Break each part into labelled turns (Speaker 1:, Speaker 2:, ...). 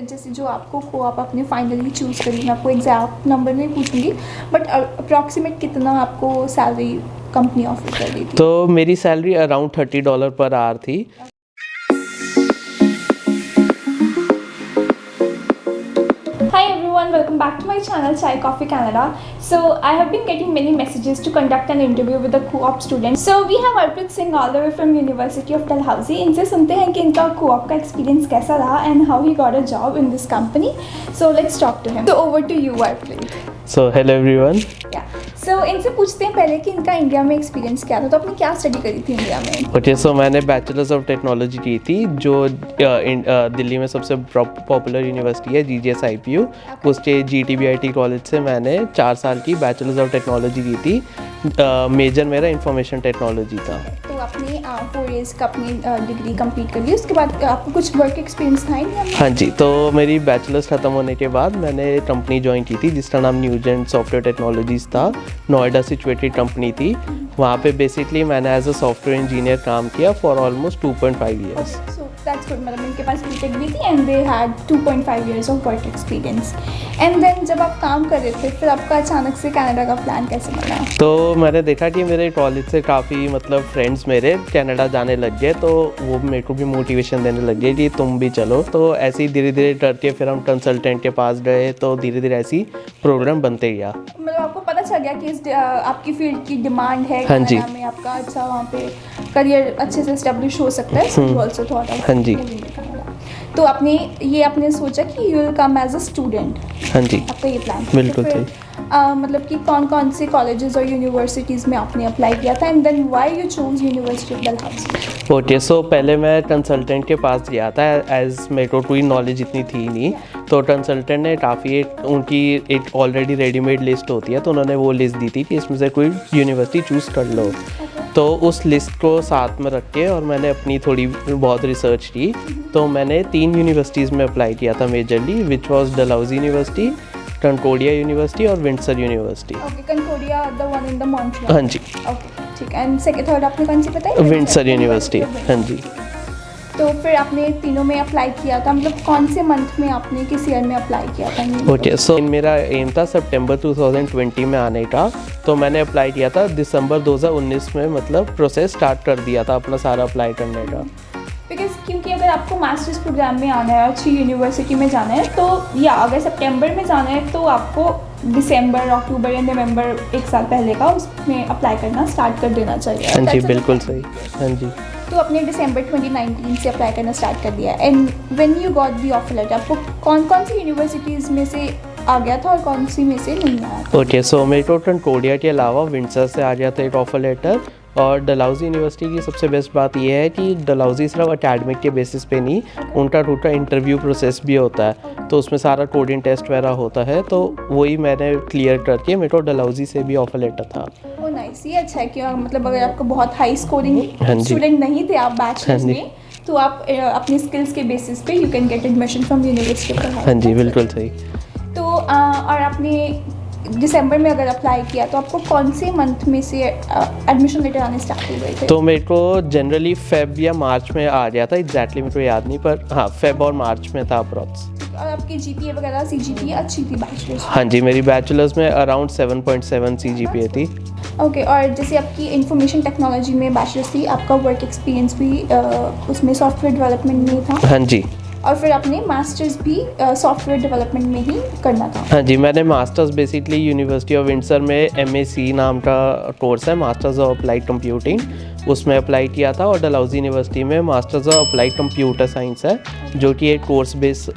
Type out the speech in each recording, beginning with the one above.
Speaker 1: जैसे जो आपको को-op आपने फाइनली चूज़ करी, मैं आपको एग्जैक्ट नंबर नहीं पूछूंगी, बट अप्रॉक्सीमेट कितना आपको सैलरी कंपनी ऑफर कर रही थी?
Speaker 2: तो मेरी सैलरी अराउंड $30 पर आवर थी।
Speaker 1: Hi everyone, welcome back to my channel Chai Coffee Canada. So I have been getting many messages to conduct an interview with a co-op student. So we have Arpit Singh all the way from University of Dalhousie. इनसे सुनते हैं कि इनका co-op का experience कैसा रहा and how he got a job in this company. So let's talk to him. So over to you Arpit.
Speaker 2: So hello everyone.
Speaker 1: Yeah. So इनसे पूछते हैं पहले कि इनका इंडिया में एक्सपीरियंस क्या था, तो आपने क्या स्टडी करी थी इंडिया में?
Speaker 2: ओके सो मैंने बैचलर्स ऑफ टेक्नोलॉजी की थी जो दिल्ली में सबसे पॉपुलर यूनिवर्सिटी है GGS IPU। उसके GTBIT कॉलेज से मैंने 4 साल की बैचलर्स ऑफ टेक्नोलॉजी की थी। मेजर मेरा इंफॉर्मेशन टेक्नोलॉजी था।
Speaker 1: तो आपने 4 इयर्स का अपनी डिग्री कंप्लीट कर ली, उसके बाद आपको कुछ वर्क एक्सपीरियंस था इंडिया में?
Speaker 2: हाँ जी, तो मेरी बैचलर्स ख़त्म होने के बाद मैंने कंपनी ज्वाइन की थी जिसका नाम न्यूजेंट सॉफ्टवेयर टेक्नोलॉजीज़ था। नोएडा सिचुएटेड कंपनी थी। वहाँ पे बेसिकली मैंने एज अ सॉफ्टवेयर इंजीनियर काम किया for almost 2.5 years.
Speaker 1: So that's good, मतलब इनके पास बीटेक भी थी and they had 2.5 years of work experience. And then जब आप काम कर रहे थे फिर आपका अचानक से कनाडा का प्लान कैसे बना?
Speaker 2: तो मैंने देखा कि मेरे कॉलेज से काफ़ी मतलब फ्रेंड्स मेरे कनाडा जाने लग गए, तो वो मेरे को भी मोटिवेशन देने लग गए कि तुम भी चलो। तो ऐसे ही धीरे धीरे करके फिर हम कंसल्टेंट के पास गए, तो धीरे धीरे ऐसी प्रोग्राम बनते गया।
Speaker 1: मतलब आपको पता चल गया कि इस आपकी फील्ड की डिमांड है
Speaker 2: हाँ जी,
Speaker 1: कनाडा में, आपका अच्छा वहाँ पे करियर अच्छे से एस्टेब्लिश हो सकता है। So you also thought of
Speaker 2: हाँ जी।
Speaker 1: तो आपने सोचा कि you will come as a student?
Speaker 2: हाँ जी,
Speaker 1: आपका ये प्लान था?
Speaker 2: बिल्कुल
Speaker 1: तो फिर,
Speaker 2: सही।
Speaker 1: मतलब कि कौन कौन से कॉलेजेस और यूनिवर्सिटीज़ में आपने अप्लाई किया था and then why you choose university of Dalhousie?
Speaker 2: Okay so पहले मैं कंसल्टेंट के पास गया था एज मेरे को कोई नॉलेज इतनी थी नहीं। तो कंसल्टेंट ने काफ़ी उनकी एक ऑलरेडी रेडीमेड लिस्ट होती है, तो उन्होंने वो लिस्ट दी थी कि इसमें से कोई यूनिवर्सिटी चूज़ कर लो। तो उस लिस्ट को साथ में रख के और मैंने अपनी थोड़ी बहुत रिसर्च की, तो मैंने 3 यूनिवर्सिटीज़ में अप्लाई किया था majorly, which was Dalhousie university, Concordia university और Windsor university.
Speaker 1: Okay, Concordia the one in the Montreal.
Speaker 2: हाँ जी।
Speaker 1: ओके ठीक है, एंड सेकंड थर्ड आपने कौन सी बताई?
Speaker 2: Windsor university. हाँ जी।
Speaker 1: तो फिर आपने तीनों में अप्लाई किया था, मतलब कौन से मंथ में आपने किस ईयर में अप्लाई किया था?
Speaker 2: ओके सो मेरा एम था सितंबर 2020 में आने का, तो मैंने अप्लाई किया था दिसंबर 2019 में, मतलब प्रोसेस स्टार्ट कर दिया था अपना सारा अप्लाई करने का।
Speaker 1: बिकॉज क्योंकि अगर आपको मास्टर्स प्रोग्राम में आना है, अच्छी यूनिवर्सिटी में जाना है, तो या अगर सितंबर में जाना है तो आपको दिसंबर, अक्टूबर या नवंबर 1 साल पहले का उसमें अप्लाई करना स्टार्ट कर देना चाहिए।
Speaker 2: हाँ जी, बिल्कुल सही। हाँ जी।
Speaker 1: तो आपने दिसंबर 2019 से अप्लाई करना स्टार्ट कर दिया and when you got the offer letter, आपको कौन कौन सी यूनिवर्सिटीज़ में से आ गया था और कौन सी में से नहीं आया था?
Speaker 2: ओके सो मेरे को कंकोडिया के अलावा विंडसर से आ गया था एक ऑफर लेटर, और डलहौजी यूनिवर्सिटी की सबसे बेस्ट बात यह है कि डलहौजी सिर्फ अकेडमिक के बेसिस पे नहीं, उनका टोटल इंटरव्यू प्रोसेस भी होता है, तो उसमें सारा कोडिंग टेस्ट वगैरह होता है, तो वही मैंने क्लियर करके मेरे को डलहौजी से भी ऑफर लेटर था।
Speaker 1: ओ नाइस, ये अच्छा है कि मतलब अगर आपको बहुत हाई स्कोरिंग
Speaker 2: हाँ जी।
Speaker 1: स्टूडेंट नहीं थे आप बैचलर्स
Speaker 2: हाँ जी।
Speaker 1: में, तो आप अपनी स्किल्स के बेसिस पे you can get admission from university of.
Speaker 2: हाँ जी, बिल्कुल सही।
Speaker 1: तो और आपने दिसंबर में अगर अप्लाई किया तो आपको कौन से मंथ में से एडमिशन लेटर आने स्टार्ट हो गए थे?
Speaker 2: तो मेरे को जनरली फेब या मार्च में आ गया था, एग्जैक्टली मेरे को याद नहीं, पर हाँ फेब और मार्च में था अप्रॉक्स।
Speaker 1: और आपकी GPA वगैरह CGPA अच्छी थी बैचलर्स?
Speaker 2: हाँ जी, मेरी बैचलर्स में अराउंड 7.7 CGPA थी।
Speaker 1: ओके, और जैसे आपकी इंफॉर्मेशन टेक्नोलॉजी में बैचलर्स थी, आपका वर्क एक्सपीरियंस भी उसमें सॉफ्टवेयर डेवलपमेंट में था?
Speaker 2: हाँ जी।
Speaker 1: और फिर आपने मास्टर्स भी सॉफ्टवेयर डेवलपमेंट में ही करना था?
Speaker 2: हाँ जी, मैंने masters basically university of Windsor में MAC नाम का कोर्स है, मास्टर्स ऑफ अप्लाइड कंप्यूटिंग, उसमें अप्लाई किया था। और डलहौजी यूनिवर्सिटी में masters of applied computer science है, जो कि एक कोर्स बेस्ड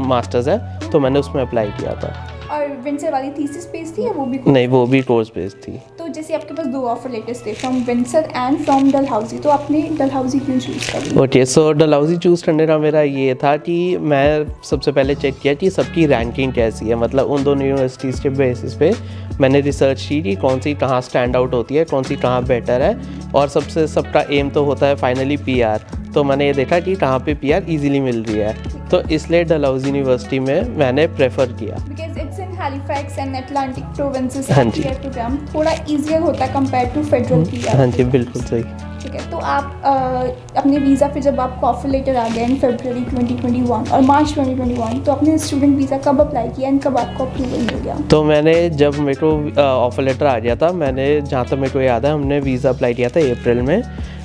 Speaker 2: मास्टर्स है, तो मैंने उसमें अप्लाई किया था।
Speaker 1: और विंडसर वाली थीसिस बेस्ड थी या वो भी?
Speaker 2: नहीं, वो भी कोर्स बेस्ड थी।
Speaker 1: तो जैसे आपके पास 2 ऑफर लेटर्स थे, from Windsor and from Dalhousie, तो आपने डलहौजी क्यों चूज़ करी?
Speaker 2: ओके सो डलहौजी चूज़ करने का मेरा ये था कि मैं सबसे पहले चेक किया कि सबकी रैंकिंग कैसी है, मतलब उन दोनों यूनिवर्सिटीज़ के बेसिस पे मैंने रिसर्च की कि कौन सी कहाँ स्टैंड आउट होती है, कौन सी कहाँ बेटर है, और सबका एम तो होता है फाइनली PR। तो मैंने ये देखा कि कहाँ पे PR इजीली मिल रही है, तो इसलिए डलहौजी यूनिवर्सिटी में मैंने प्रेफर किया।
Speaker 1: Because it's in Halifax and Atlantic provinces,
Speaker 2: हाँ जी।
Speaker 1: प्रोग्राम थोड़ा इजियर होता है कंपेयर टू फेडरल PR।
Speaker 2: हाँ जी, बिल्कुल सही।
Speaker 1: ठीक है, तो आप अपने वीज़ा पे जब आपको ऑफर लेटर आ गया इन फरवरी 2021 और मार्च 2021, तो आपने स्टूडेंट वीज़ा कब अप्लाई किया एंड कब आपको अप्रूवल मिल गया?
Speaker 2: तो मैंने जब मेरे को ऑफर लेटर आ गया था, मैंने जहाँ तक मेरे को याद है हमने वीज़ा अप्लाई किया था अप्रैल में,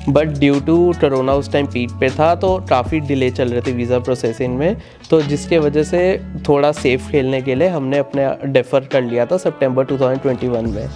Speaker 2: बट ड्यू टू कोरोना उस टाइम पीक पे था तो काफ़ी डिले चल रहे थे वीज़ा प्रोसेसिंग में, तो जिसके वजह से थोड़ा सेफ खेलने के लिए हमने अपने डेफर कर लिया था सितंबर 2021 में।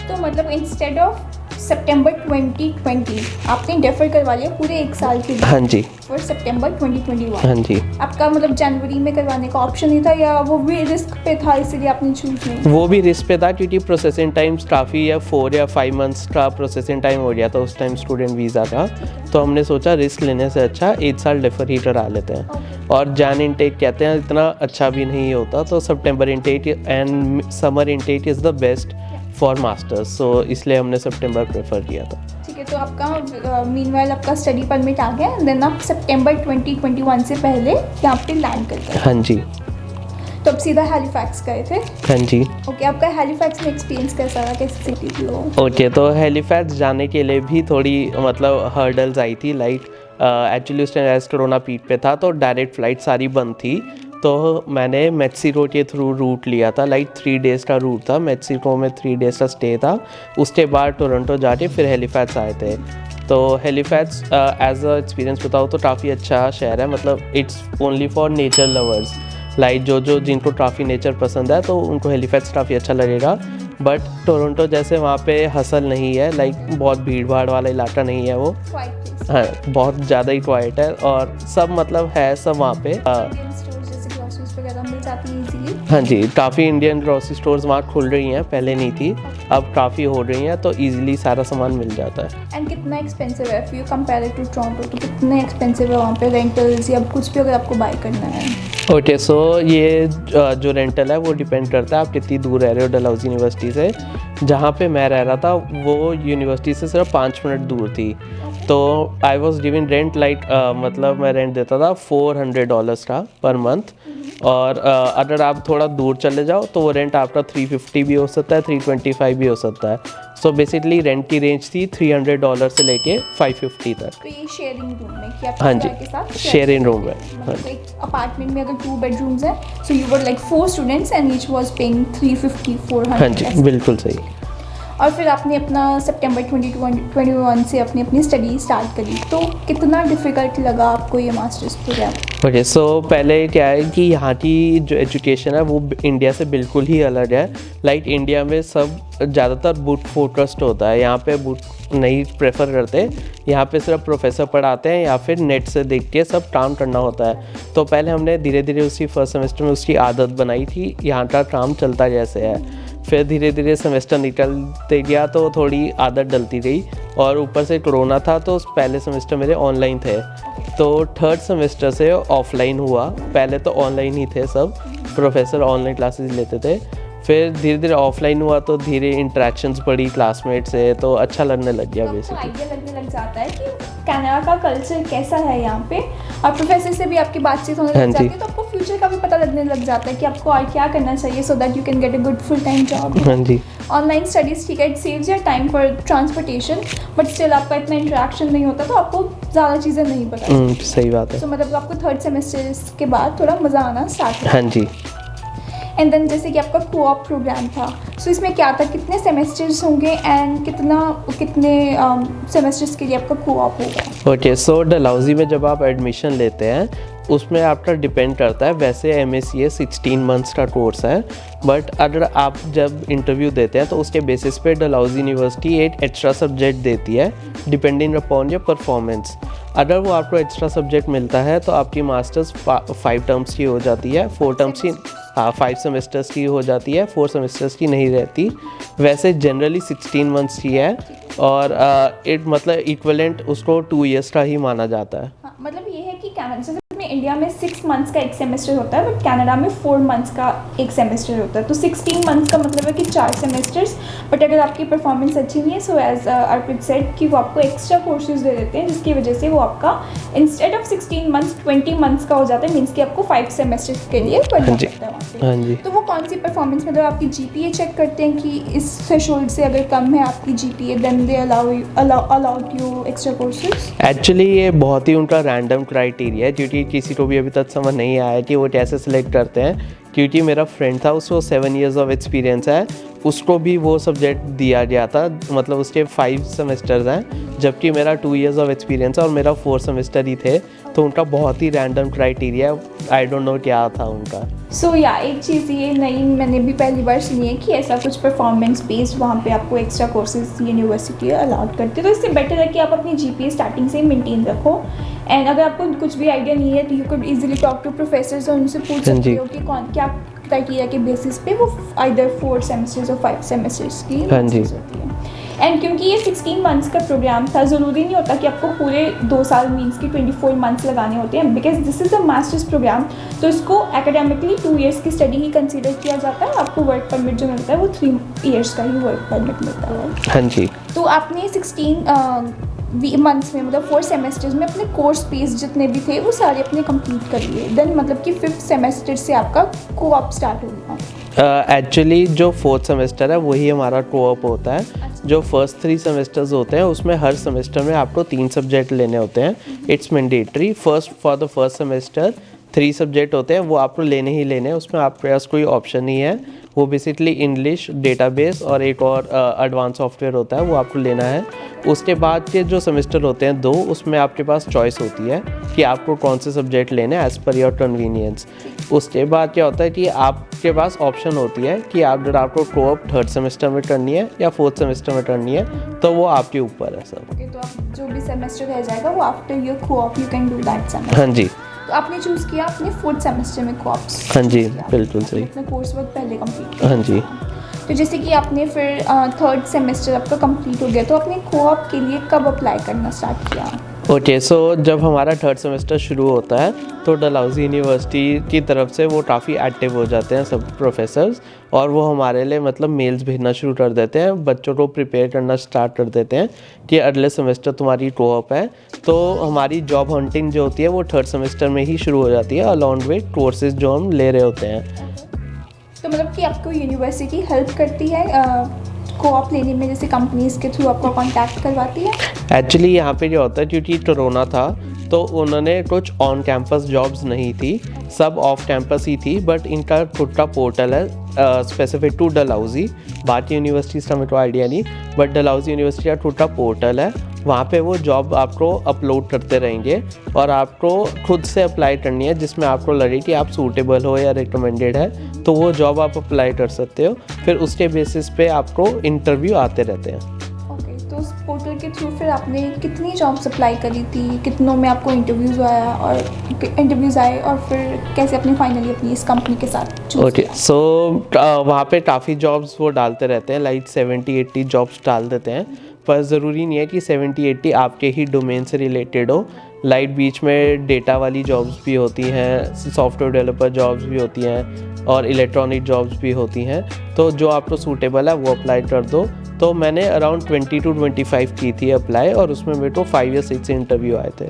Speaker 1: तो मतलब इंस्टेड ऑफ सितंबर 2020 आपने डेफर करवा लिया पूरे 1 साल के लिए?
Speaker 2: हाँ जी।
Speaker 1: फॉर सितंबर 2021?
Speaker 2: हाँ जी।
Speaker 1: आपका मतलब जनवरी में करवाने का ऑप्शन नहीं था या वो भी रिस्क पे था इसलिए आपने चूज नहीं?
Speaker 2: वो भी रिस्क पे था क्योंकि प्रोसेसिंग टाइम्स काफ़ी या 4 या 5 मंथ्स का प्रोसेसिंग टाइम हो गया था उस टाइम स्टूडेंट वीज़ा का, तो हमने सोचा रिस्क लेने से अच्छा 1 साल डेफर ही करा लेते हैं। और जैन इनटेक कहते हैं इतना अच्छा भी नहीं होता, तो September intake and summer intake is the best for masters, so इसलिए हमने सितंबर प्रेफर किया था।
Speaker 1: ठीक है, तो आपका मीनवाइल आपका स्टडी परमिट आ गया एंड देन आप सितंबर 2021 से पहले यहाँ पे लैंड कर गए?
Speaker 2: हाँ जी।
Speaker 1: तो अब सीधा हैलिफैक्स गए थे?
Speaker 2: हाँ जी।
Speaker 1: ओके, आपका हैलिफैक्स में एक्सपीरियंस कैसा रहा, कैसी सिटी थी वो?
Speaker 2: ओके, तो हैलिफैक्स जाने के लिए भी थोड़ी मतलब हर्डल्स आई थी, लाइक एक्चुअली उस टाइम एज कोरोना पीक पे था तो डायरेक्ट फ़्लाइट सारी बंद थी, तो मैंने मेक्सिको के थ्रू रूट लिया था, लाइक 3 डेज़ का रूट था, मेक्सिको में 3 डेज़ का स्टे था, उसके बाद टोरंटो जाके फिर हैलिफैक्स आए थे। तो हैलिफैक्स एज अ एक्सपीरियंस बताओ तो काफ़ी अच्छा शहर है, मतलब it's only for nature lovers, like जो जिनको काफ़ी नेचर पसंद है तो उनको हैलिफैक्स काफ़ी अच्छा लगेगा। बट टोरंटो जैसे वहाँ पे हसल नहीं है, लाइक बहुत भीड़ भाड़ वाला इलाका नहीं है वो, हाँ बहुत ज़्यादा ही क्वाइट है और सब मतलब है सब वहाँ पे। हाँ जी, काफ़ी इंडियन ग्रोसरी स्टोर्स वहाँ खुल रही हैं, पहले नहीं थी, अब काफ़ी हो रही हैं, तो इजीली सारा सामान मिल जाता है।
Speaker 1: एंड कितना एक्सपेंसिव है if you compare it to Toronto, तो कितने एक्सपेंसिव है वहाँ पे रेंटल्स या कुछ भी अगर आपको बाय करना है?
Speaker 2: ओके, सो ये जो रेंटल है वो डिपेंड करता है आप कितनी दूर रह रहे हो डलहौजी यूनिवर्सिटी से। जहाँ पे मैं रह रहा था वो यूनिवर्सिटी से सिर्फ 5 मिनट दूर थी, तो I was giving rent like मतलब मैं रेंट देता था $400 का पर मंथ, और अगर आप थोड़ा दूर चले जाओ तो वो रेंट आपका 350 भी हो सकता है, 325 भी हो सकता है। सो बेसिकली रेंट की रेंज थी $300 से लेके 550 तक।
Speaker 1: तो ये शेयरिंग रूम में कि आप
Speaker 2: हाँ जी,
Speaker 1: के साथ
Speaker 2: शेयरिंग रूम में। हाँ
Speaker 1: तो एक अपार्टमेंट में अगर 2 बेडरूम्स हैं, so you were like 4 students and each was paying 350 400?
Speaker 2: हाँ जी, बिल्कुल सही।
Speaker 1: और फिर आपने अपना सितंबर 2021 से अपनी स्टडी स्टार्ट करी, तो कितना डिफ़िकल्ट लगा आपको ये मास्टर्स प्रोग्राम?
Speaker 2: ओके, सो पहले क्या है कि यहाँ की जो एजुकेशन है वो इंडिया से बिल्कुल ही अलग है। लाइक इंडिया में सब ज़्यादातर बुक फोकस्ड होता है, यहाँ पे बुक नहीं प्रेफर करते, यहाँ पे सिर्फ प्रोफेसर पढ़ाते हैं या फिर नेट से देख के सब काम करना होता है। तो पहले हमने धीरे धीरे उसी फर्स्ट सेमेस्टर में उसकी आदत बनाई थी, यहाँ का काम चलता जैसे है। फिर धीरे धीरे सेमेस्टर निकलते गया तो थोड़ी आदत डलती गई, और ऊपर से कोरोना था तो पहले सेमेस्टर मेरे ऑनलाइन थे, तो थर्ड सेमेस्टर से ऑफलाइन हुआ। पहले तो ऑनलाइन ही थे सब, प्रोफेसर ऑनलाइन क्लासेस लेते थे, फिर धीरे धीरे ऑफलाइन हुआ तो धीरे इंटरेक्शंस बढ़ी क्लासमेट से, तो अच्छा लगने लग गया बेसिकली।
Speaker 1: आइडिया लगने लग जाता है कि कनाडा का कल्चर कैसा है यहाँ पे, और प्रोफेसर से भी आपकी बातचीत होने लग जाती है, तो आपको फ्यूचर का भी पता लगने लग जाता है कि आपको और क्या करना चाहिए so that you can get a good full time job.
Speaker 2: हाँ जी।
Speaker 1: ऑनलाइन स्टडीज़ ठीक है, it saves your time for transportation, but still आपका इतना इंटरेक्शन नहीं होता तो आपको ज़्यादा चीज़ें नहीं पता।
Speaker 2: सही बात है।
Speaker 1: तो मतलब आपको थर्ड सेमेस्टर के बाद थोड़ा मज़ा आना स्टार्ट हुआ।
Speaker 2: हाँ जी।
Speaker 1: एंड देन जैसे कि आपका कोऑप प्रोग्राम था, सो इसमें क्या था, कितने सेमेस्टर्स होंगे एंड कितने सेमेस्टर्स के लिए आपका कोऑप होगा?
Speaker 2: ओके, सो डलहौजी में जब आप एडमिशन लेते हैं उसमें आपका डिपेंड करता है, वैसे MSc 16 मंथ्स का कोर्स है, बट अगर आप जब इंटरव्यू देते हैं तो उसके बेसिस पे डलहौजी यूनिवर्सिटी एक एक्स्ट्रा सब्जेक्ट देती है डिपेंडिंग अपॉन योर परफॉर्मेंस। अगर वो आपको एक्स्ट्रा सब्जेक्ट मिलता है तो आपकी मास्टर्स 5 टर्म्स की हो जाती है, 4 टर्म्स की, हाँ 5 सेमेस्टर्स की हो जाती है, 4 सेमेस्टर्स की नहीं रहती। वैसे जनरली 16 मंथ्स की है, और इट मतलब इक्वलेंट उसको 2 ईयर्स का ही माना जाता है।
Speaker 1: हाँ, मतलब ये है कि कनाडा से अपने इंडिया में 6 मंथ्स का एक सेमेस्टर होता है, बट कनाडा में 4 मंथ्स का एक सेमेस्टर होता है। तो 16 मंथ्स का मतलब है कि 4 सेमेस्टर्स। बट अगर आपकी परफॉर्मेंस अच्छी नहीं है, सो एज अर्पित सेड कि वो आपको एक्स्ट्रा कोर्सेज दे देते हैं, जिसकी वजह से वो आपका इंस्टेड ऑफ 16 मंथ्स 20 मंथ्स का हो जाता है, मीन्स कि आपको 5 सेमेस्टर्स के लिए पढ़ना पड़ता है वहाँ पे।
Speaker 2: हाँ जी।
Speaker 1: तो वो कौन सी परफॉर्मेंस, मतलब आपकी जीपीए चेक करते हैं कि इस थ्रेशोल्ड से अगर कम है आपकी GPA, then they allowed you extra courses?
Speaker 2: Actually ये बहुत ही उनका रैंडम क्राइटेरिया है, क्योंकि किसी को भी अभी तक समझ नहीं आया कि वो कैसे सिलेक्ट करते हैं। क्योंकि मेरा फ्रेंड था, उसको 7 years ऑफ एक्सपीरियंस है, उसको भी वो सब्जेक्ट दिया गया था, मतलब उसके 5 सेमेस्टर्स हैं, जबकि मेरा 2 years ऑफ एक्सपीरियंस है और मेरा 4 सेमेस्टर ही थे। तो उनका बहुत ही random criteria, I don't know क्या था उनका।
Speaker 1: सो या एक चीज़ ये नई मैंने भी पहली बार सुनी है कि ऐसा कुछ परफॉर्मेंस बेस्ड वहाँ पे आपको एक्स्ट्रा कोर्सेज यूनिवर्सिटी अलाउड करती है। तो इससे बेटर है कि आप अपनी जीपीए स्टार्टिंग से ही मेंटेन रखो। एंड अगर आपको कुछ भी आइडिया नहीं है तो you could easily talk to professors और उनसे पूछ सकते हो कि कौन क्या क्राइटेरिया के बेसिस पे वो आइदर 4 सेमेस्टर्स और 5 सेमेस्टर्स की कोर्सेज होती है। एंड क्योंकि ये 16 मंथ्स का प्रोग्राम था, ज़रूरी नहीं होता कि आपको पूरे 2 साल मीन्स की 24 मंथ्स लगाने होते हैं, because this is a master's program. तो इसको एकेडमिकली 2 years की स्टडी ही कंसीडर किया जाता है। आपको वर्क परमिट जो मिलता है वो 3 years का ही वर्क परमिट मिलता है।
Speaker 2: हाँ जी।
Speaker 1: तो आपने 16 मंथ्स में, मतलब 4 सेमेस्टर्स में अपने कोर्स पेज जितने भी थे वो सारे अपने कंप्लीट कर लिए। देन मतलब कि 5th सेमेस्टर से आपका कोऑप स्टार्ट हो गया।
Speaker 2: एक्चुअली जो 4th सेमेस्टर है वही हमारा कोऑप होता है। जो फर्स्ट 3 सेमेस्टर्स होते हैं उसमें हर सेमेस्टर में आपको 3 सब्जेक्ट लेने होते हैं। It's mandatory. For the first semester 3 subject होते हैं, वो आपको लेने ही लेने हैं, उसमें आपके पास कोई ऑप्शन नहीं है। वो बेसिकली इंग्लिश, डेटाबेस और एक और एडवांस सॉफ्टवेयर होता है, वो आपको लेना है। उसके बाद के जो सेमेस्टर होते हैं 2, उसमें आपके पास चॉइस होती है कि आपको कौन से सब्जेक्ट लेने हैं एज़ पर योर कन्वीनियंस। उसके बाद क्या होता है कि आपके पास ऑप्शन होती है कि अगर आपको कोऑप 3rd सेमेस्टर में करनी है या 4th सेमेस्टर में करनी है, तो वो आपके ऊपर है सब।
Speaker 1: ओके, तो आप जो भी सेमेस्टर रह जाएगा वो after your co-op you can do that semester.
Speaker 2: हाँ जी।
Speaker 1: तो आपने चूज़ किया अपने 4th सेमेस्टर में कोऑप्स?
Speaker 2: हाँ जी, बिल्कुल सही।
Speaker 1: अपना कोर्स वर्क पहले कंप्लीट किया।
Speaker 2: हाँ जी।
Speaker 1: तो जैसे कि आपने फिर 3rd सेमेस्टर आपका कंप्लीट हो गया, तो आपने कोऑप के लिए कब अप्लाई करना स्टार्ट किया?
Speaker 2: ओके, सो जब हमारा 3rd सेमेस्टर शुरू होता है तो डलहौजी यूनिवर्सिटी की तरफ से वो काफ़ी एक्टिव हो जाते हैं सब प्रोफेसर्स, और वो हमारे लिए मतलब मेल्स भेजना शुरू कर देते हैं, बच्चों को प्रिपेयर करना स्टार्ट कर देते हैं कि अगले सेमेस्टर तुम्हारी कोऑप है। तो हमारी जॉब हंटिंग जो होती है वो 3rd सेमेस्टर में ही शुरू हो जाती है, अलॉन्ग विद कोर्सेज जो हम ले रहे होते हैं।
Speaker 1: तो मतलब कि आपको यूनिवर्सिटी हेल्प करती है कोऑप लेने में, जैसे कंपनीज के थ्रू आपको कांटेक्ट करवाती है?
Speaker 2: एक्चुअली यहाँ पे क्या होता है, क्योंकि कोरोना था तो उन्होंने कुछ ऑन कैंपस जॉब्स नहीं थी, सब ऑफ कैंपस ही थी। बट इनका खुद का पोर्टल है स्पेसिफिक टू डलहौजी, बाकी यूनिवर्सिटीज़ का मेरे को आइडिया नहीं, बट डलहौजी यूनिवर्सिटी का खुद का पोर्टल है। वहाँ पे वो जॉब आपको अपलोड करते रहेंगे और आपको खुद से अप्लाई करनी है, जिसमें आपको लगे कि आप सूटेबल हो या रिकमेंडेड है, तो वो जॉब आप अप्लाई कर सकते हो। फिर उसके बेसिस पे आपको इंटरव्यू आते रहते हैं।
Speaker 1: ओके, तो उस पोर्टल के थ्रू फिर आपने कितनी जॉब्स अप्लाई करी थी, कितनों में आपको इंटरव्यूज़ आए और फिर कैसे अपने फाइनली अपनी इस कंपनी के साथ?
Speaker 2: ओके, सो वहाँ पे काफ़ी जॉब्स वो डालते रहते हैं, लाइक 70-80 जॉब्स डाल देते हैं, पर ज़रूरी नहीं है कि 70-80 आपके ही डोमेन से रिलेटेड हो। लाइक बीच में डेटा वाली जॉब्स भी होती हैं, सॉफ्टवेयर डेवलपर जॉब्स भी होती हैं और इलेक्ट्रॉनिक जॉब्स भी होती हैं। तो जो आपको सूटेबल है वो अप्लाई कर दो। तो मैंने अराउंड 20 to 25 की थी अप्लाई, और उसमें मेरे को 5 या 6 इंटरव्यू आए थे।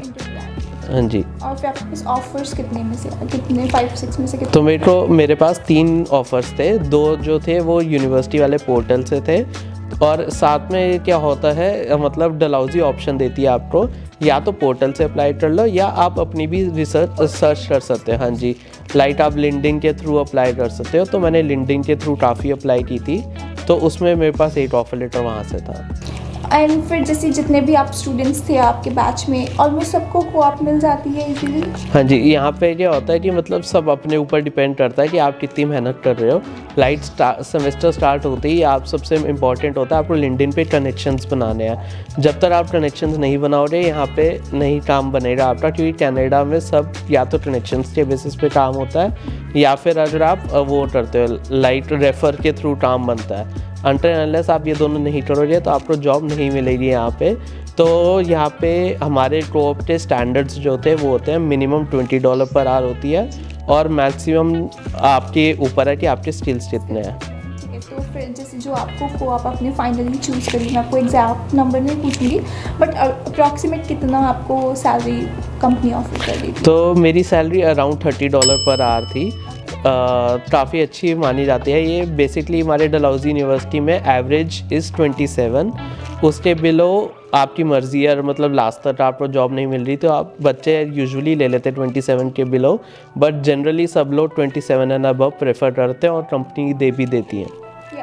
Speaker 2: हाँ जी।
Speaker 1: और फिर आपके पास ऑफर्स कितने में से, कितने 5-6 में से कितने?
Speaker 2: तो मेरे पास 3 ऑफर्स थे। 2 जो थे वो यूनिवर्सिटी वाले पोर्टल से थे, और साथ में क्या होता है, मतलब डलहौजी ऑप्शन देती है आपको, या तो पोर्टल से अप्लाई कर लो या आप अपनी भी सर्च कर सकते हैं। हाँ जी, लाइक आप लिंक्डइन के थ्रू अप्लाई कर सकते हो। तो मैंने लिंक्डइन के थ्रू काफ़ी अप्लाई की थी, तो उसमें मेरे पास एक ऑफर लेटर वहाँ से था।
Speaker 1: एंड फिर जैसे जितने भी आप स्टूडेंट्स थे आपके बैच में, ऑलमोस्ट सबको कोऑप मिल जाती है इजीली?
Speaker 2: हाँ जी, यहाँ पे क्या होता है कि मतलब सब अपने ऊपर डिपेंड करता है कि आप कितनी मेहनत कर रहे हो। लाइक सेमेस्टर स्टार्ट होते ही आप सबसे इम्पॉर्टेंट होता है आपको लिंक्डइन पे कनेक्शंस बनाने हैं। जब तक आप कनेक्शंस नहीं बनाओगे यहाँ पे नहीं काम बनेगा आपका, क्योंकि कनाडा में सब या तो कनेक्शंस के बेसिस पे काम होता है, या फिर अगर आप वो करते हो लाइक रेफ़र के थ्रू काम बनता है। अनटिल अनलेस आप ये दोनों नहीं करोगे तो आपको जॉब नहीं मिलेगी यहाँ पे। तो यहाँ पे हमारे कोऑप के स्टैंडर्ड्स जो होते हैं वो होते हैं मिनिमम $20 पर आवर होती है और मैक्सिमम आपके ऊपर है कि आपके स्किल्स कितने हैं।
Speaker 1: ठीक है, तो फिर जैसे जो आपको कोऑप आपने फाइनली चूज़ करी, मैं आपको एग्जैक्ट नंबर नहीं पूछूंगी बट अप्रॉक्सीमेट कितना आपको सैलरी कंपनी ऑफर कर रही थी?
Speaker 2: तो मेरी सैलरी अराउंड $30 पर आवर थी। काफ़ी अच्छी मानी जाती है ये। बेसिकली हमारे डलहौजी यूनिवर्सिटी में एवरेज इज़ 27, उसके बिलो आपकी मर्ज़ी है, मतलब लास्ट तक आपको जॉब नहीं मिल रही तो आप बच्चे यूजुअली ले लेते हैं 27 के बिलो, बट जनरली सब लोग 27 एंड अबव प्रेफर करते हैं और कंपनी दे भी देती हैं।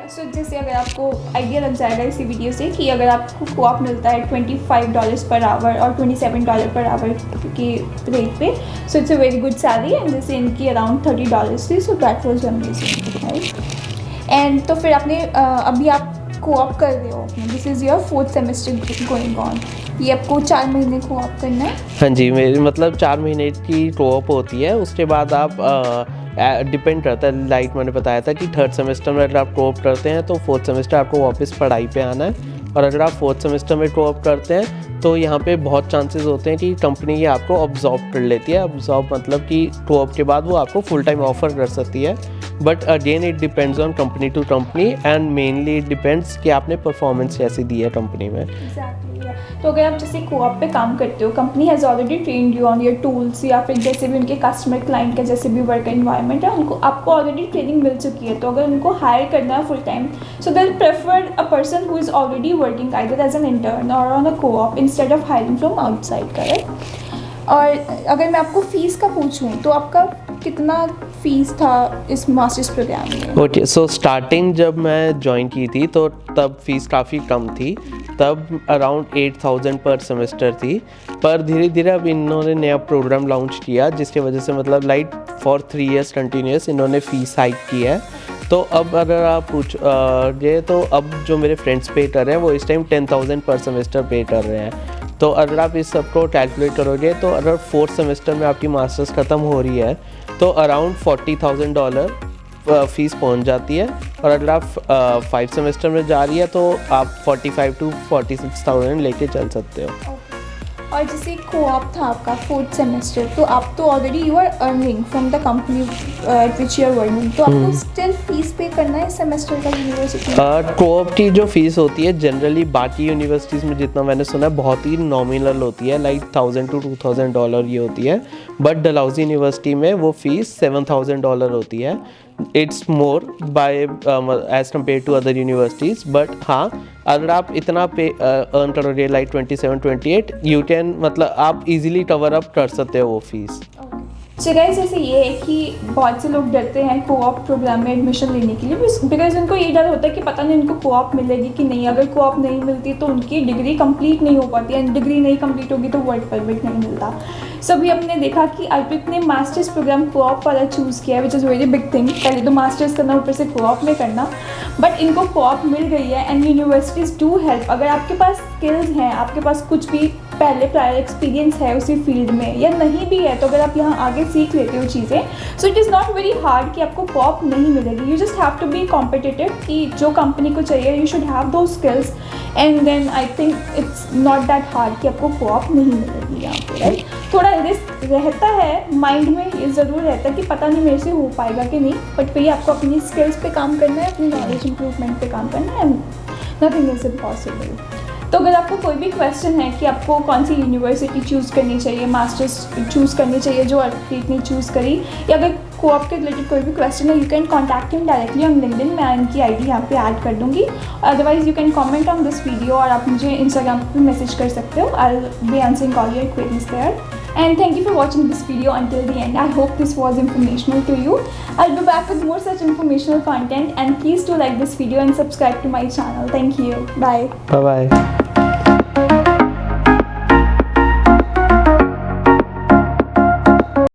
Speaker 1: सो जैसे अगर आपको आइडिया लग जाएगा इसी वीडियो से कि अगर आपको कोऑप मिलता है $25 पर आवर और $27 पर आवर के रेट पे, so it's a very good salary and जैसे इनकी अराउंड $30 थी, so that was amazing, right. And तो फिर आपने अभी आप कोऑप कर रहे हो, this is your 4th semester going on, ये आपको 4 महीने कोऑप करना है?
Speaker 2: हाँ जी, मेरी मतलब 4 महीने की कोऑप होती है, उसके बाद आप डिपेंड करता है, लाइक मैंने बताया था कि 3rd सेमेस्टर में अगर आप कोऑप करते हैं तो 4th सेमेस्टर आपको वापस पढ़ाई पे आना है, और अगर आप 4th सेमेस्टर में कोऑप करते हैं तो यहाँ पे बहुत चांसेस होते हैं कि कंपनी ये आपको ऑब्जॉर्व कर लेती है। ऑब्जॉर्व मतलब कि कोऑप के बाद वो आपको फुल टाइम ऑफर कर सकती है, but again it depends on company to company and mainly it depends कि आपने परफॉर्मेंस कैसी दी है कंपनी में।
Speaker 1: Exactly, yeah. तो अगर आप जैसे कोऑप पे काम करते हो, company has already trained you on your tools या फिर जैसे भी उनके कस्टमर क्लाइंट का जैसे भी वर्क एनवायरनमेंट है, उनको आपको ऑलरेडी ट्रेनिंग मिल चुकी है। तो अगर उनको हायर करना है full time, so they prefer a person who is already working either as an intern or on a co-op instead of hiring from outside, correct. और अगर मैं आपको फ़ीस का पूछूँ तो आपका कितना फ़ीस था इस मास्टर्स प्रोग्राम में?
Speaker 2: ओके, सो स्टार्टिंग जब मैं ज्वाइन की थी तो तब फीस काफ़ी कम थी, तब अराउंड 8,000 पर सेमेस्टर थी, पर धीरे धीरे अब इन्होंने नया प्रोग्राम लॉन्च किया जिसकी वजह से मतलब लाइक फॉर 3 years कंटिन्यूस इन्होंने फ़ीस हाइक की है। तो अब अगर आप पूछे तो अब जो मेरे फ्रेंड्स पे कर रहे हैं वो इस टाइम 10,000 पर सेमेस्टर पे कर रहे हैं। तो अगर आप इस सबको कैलकुलेट करोगे तो अगर 4th सेमेस्टर में आपकी मास्टर्स ख़त्म हो रही है तो अराउंड $40,000 फ़ीस पहुंच जाती है, और अगर आप 5 सेमेस्टर में जा रही है तो आप 45 to 46,000 लेके चल सकते हो।
Speaker 1: और जैसे कोऑप था आपका 4th सेमेस्टर, तो आप तो already you are earning from the company at which you are working, तो आपको स्टिल फीस पे करना है सेमेस्टर का यूनिवर्सिटी?
Speaker 2: कोऑप की जो फीस होती है जनरली बाकी यूनिवर्सिटीज़ में जितना मैंने सुना है बहुत ही नॉमिनल होती है, लाइक $1,000 to $2,000 ये होती है, बट डलहौजी यूनिवर्सिटी में वो फीस $7,000 होती है। It's more by as compared to other universities, but हाँ अगर आप इतना पे अर्न करोगे लाइक 27-28 यू कैन मतलब आप इजीली कवर अप कर सकते हो वो फीस।
Speaker 1: सो गाइस, जैसे ये है कि बहुत से लोग डरते हैं कोऑप प्रोग्राम में एडमिशन लेने के लिए, बिकॉज उनको ये डर होता है कि पता नहीं उनको कोऑप मिलेगी कि नहीं। अगर कोऑप नहीं मिलती तो उनकी डिग्री कंप्लीट नहीं हो पाती, एंड डिग्री नहीं कंप्लीट होगी तो वर्क परमिट नहीं मिलता। सो अभी हमने देखा कि अर्पित ने मास्टर्स प्रोग्राम कोऑप वाला चूज़ किया है, which is very big thing. पहले तो मास्टर्स करना, ऊपर से कोऑप में करना, बट इनको कोऑप मिल गई है एंड यूनिवर्सिटीज़ डू हेल्प। अगर आपके पास स्किल्स हैं, आपके पास कुछ भी पहले प्रायर एक्सपीरियंस है उसी फील्ड में, या नहीं भी है तो अगर आप यहाँ आगे सीख लेते हो चीज़ें, so it is not very hard कि आपको कोऑप नहीं मिलेगी। You just have to be competitive कि जो कंपनी को चाहिए you should have those skills, and then I think it's not that hard कि आपको कोऑप नहीं मिलेगी यहाँ पे, राइट। थोड़ा रिस्क रहता है माइंड में, ये ज़रूर रहता है कि पता नहीं मेरे से हो पाएगा कि नहीं, बट फिर आपको अपनी स्किल्स पे काम करना है, अपनी नॉलेज इंप्रूवमेंट पे काम करना है, एंड नथिंग इज़ इम्पॉसिबल। तो अगर आपको कोई भी क्वेश्चन है कि आपको कौन सी यूनिवर्सिटी चूज़ करनी चाहिए, मास्टर्स चूज़ करनी चाहिए जो अर्पित ने चूज़ करी, या अगर कोऑप के रिलेटेड कोई भी क्वेश्चन है, you can contact him directly on LinkedIn. मैं इनकी आईडी यहाँ पे ऐड कर दूँगी। Otherwise you can comment on this video, और आप मुझे इंस्टाग्राम पर मैसेज कर सकते हो। I will be answering all your queries there. And thank you for watching this video until the end. I hope this was informational to you. I'll be back with more such informational content, and please do like this video and subscribe to my channel. Thank you. Bye.
Speaker 2: Bye bye.